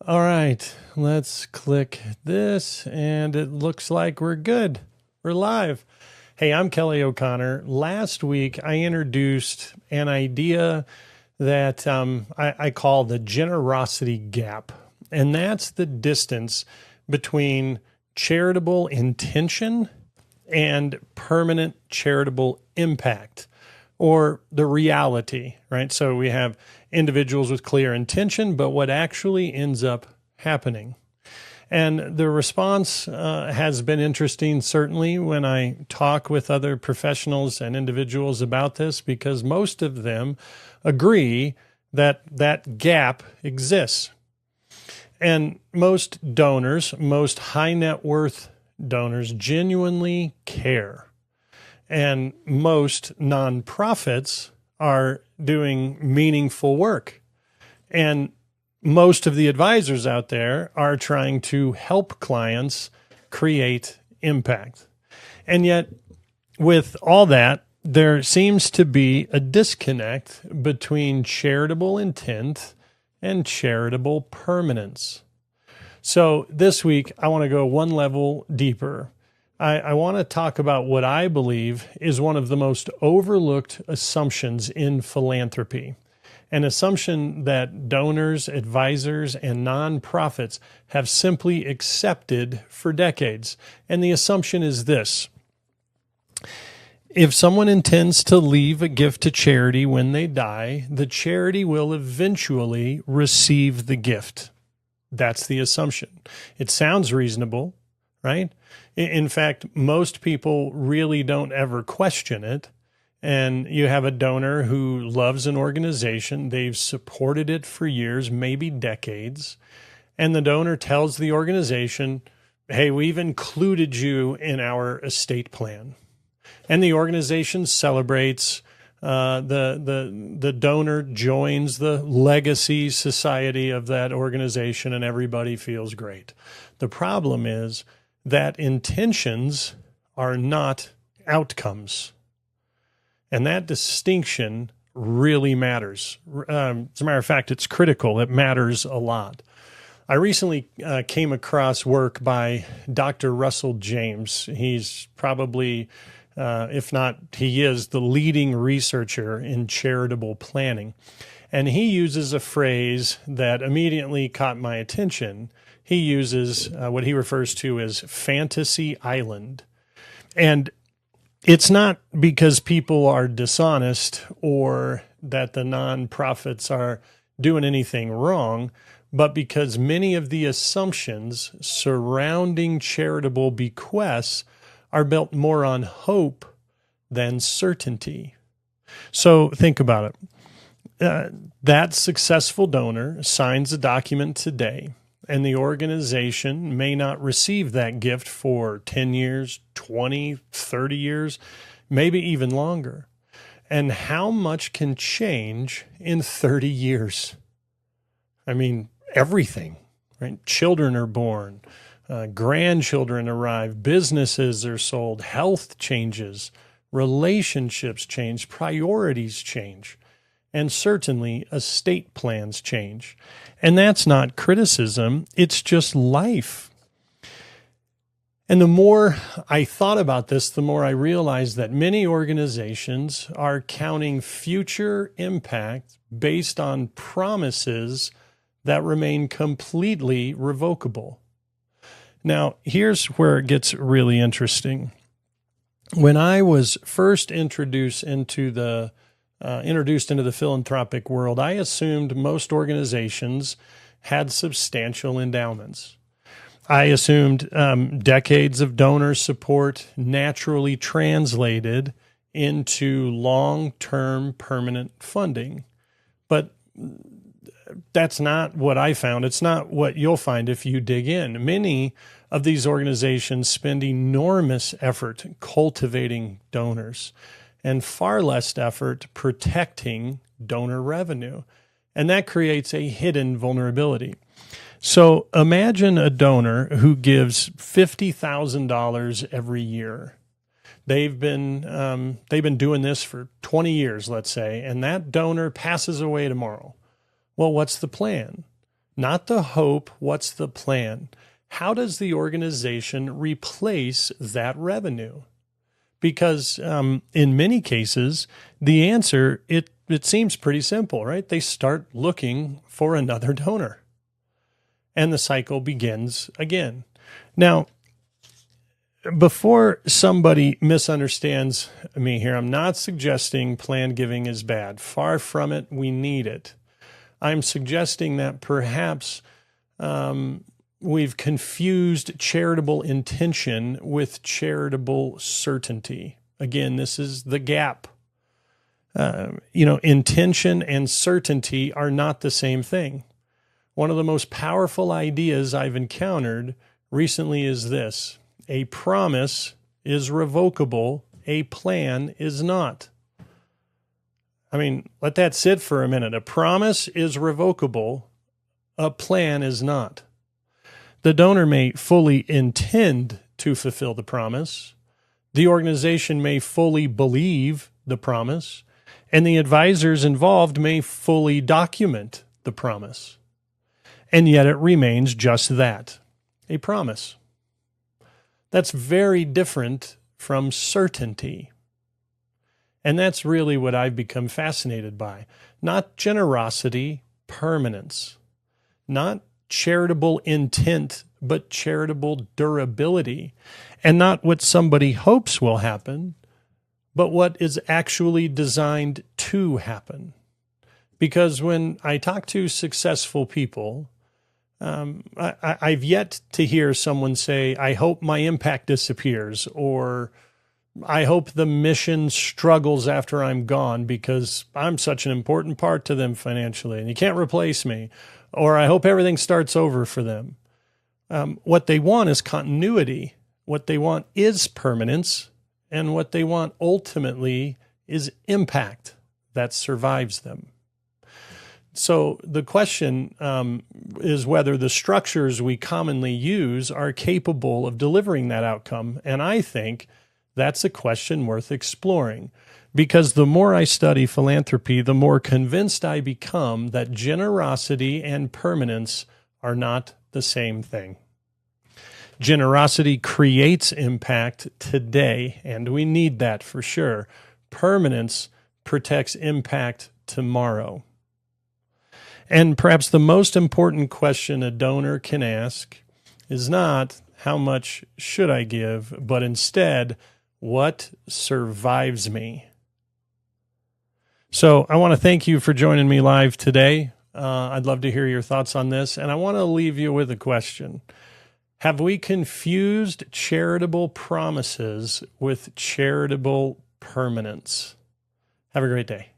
All right, let's click this, and it looks like we're good. We're live. Hey, I'm Kelly O'Connor. Last week, I introduced an idea that I call the generosity gap, and that's the distance between charitable intention and permanent charitable impact, or the reality, right? So we have individuals with clear intention, but what actually ends up happening. And the response has been interesting, certainly, when I talk with other professionals and individuals about this, because most of them agree that that gap exists. And most donors, most high net worth donors, genuinely care. And most nonprofits are doing meaningful work. And most of the advisors out there are trying to help clients create impact. And yet, with all that, there seems to be a disconnect between charitable intent and charitable permanence. So this week, I want to go one level deeper. I want to talk about what I believe is one of the most overlooked assumptions in philanthropy, an assumption that donors, advisors, and nonprofits have simply accepted for decades. And the assumption is this: if someone intends to leave a gift to charity when they die, the charity will eventually receive the gift. That's the assumption. It sounds reasonable, right? In fact, most people really don't ever question it. And you have a donor who loves an organization. They've supported it for years, maybe decades. And the donor tells the organization, hey, we've included you in our estate plan. And the organization celebrates. The donor joins the legacy society of that organization, and everybody feels great. The problem is that intentions are not outcomes. And that distinction really matters. As a matter of fact, it's critical. It matters a lot. I recently came across work by Dr. Russell James. He's probably, if not, he is the leading researcher in charitable planning. And he uses a phrase that immediately caught my attention. He uses what he refers to as fantasy island. And it's not because people are dishonest or that the nonprofits are doing anything wrong, but because many of the assumptions surrounding charitable bequests are built more on hope than certainty. So think about it. That successful donor signs a document today, and the organization may not receive that gift for 10 years, 20, 30 years, maybe even longer. And how much can change in 30 years? I mean, everything, right? Children are born, grandchildren arrive, businesses are sold, health changes, relationships change, priorities change. And certainly estate plans change. And that's not criticism, it's just life. And the more I thought about this, the more I realized that many organizations are counting future impact based on promises that remain completely revocable. Now, here's where it gets really interesting. When I was first introduced into the philanthropic world, I assumed most organizations had substantial endowments. I assumed decades of donor support naturally translated into long-term permanent funding. But that's not what I found. It's not what you'll find if you dig in. Many of these organizations spend enormous effort cultivating donors and far less effort protecting donor revenue. And that creates a hidden vulnerability. So imagine a donor who gives $50,000 every year. They've been doing this for 20 years, let's say, and that donor passes away tomorrow. Well, what's the plan? Not the hope, what's the plan? How does the organization replace that revenue? Because in many cases, the answer, it seems pretty simple, right? They start looking for another donor, and the cycle begins again. Now, before somebody misunderstands me here, I'm not suggesting plan giving is bad. Far from it. We need it. I'm suggesting that perhaps we've confused charitable intention with charitable certainty. Again, this is the gap. Intention and certainty are not the same thing. One of the most powerful ideas I've encountered recently is this: a promise is revocable, a plan is not. I mean, let that sit for a minute. A promise is revocable, a plan is not. The donor may fully intend to fulfill the promise, the organization may fully believe the promise, and the advisors involved may fully document the promise. And yet it remains just that, a promise. That's very different from certainty. And that's really what I've become fascinated by. Not generosity, permanence. Not charitable intent, but charitable durability. And not what somebody hopes will happen, but what is actually designed to happen. Because when I talk to successful people, I've yet to hear someone say, I hope my impact disappears, or I hope the mission struggles after I'm gone because I'm such an important part to them financially and you can't replace me, or I hope everything starts over for them. What they want is continuity. What they want is permanence. And what they want ultimately is impact that survives them. So the question is whether the structures we commonly use are capable of delivering that outcome. And I think that's a question worth exploring, because the more I study philanthropy, the more convinced I become that generosity and permanence are not the same thing. Generosity creates impact today, and we need that for sure. Permanence protects impact tomorrow. And perhaps the most important question a donor can ask is not, how much should I give, but instead, what survives me? So I want to thank you for joining me live today. I'd love to hear your thoughts on this, and I want to leave you with a question. Have we confused charitable promises with charitable permanence? Have a great day.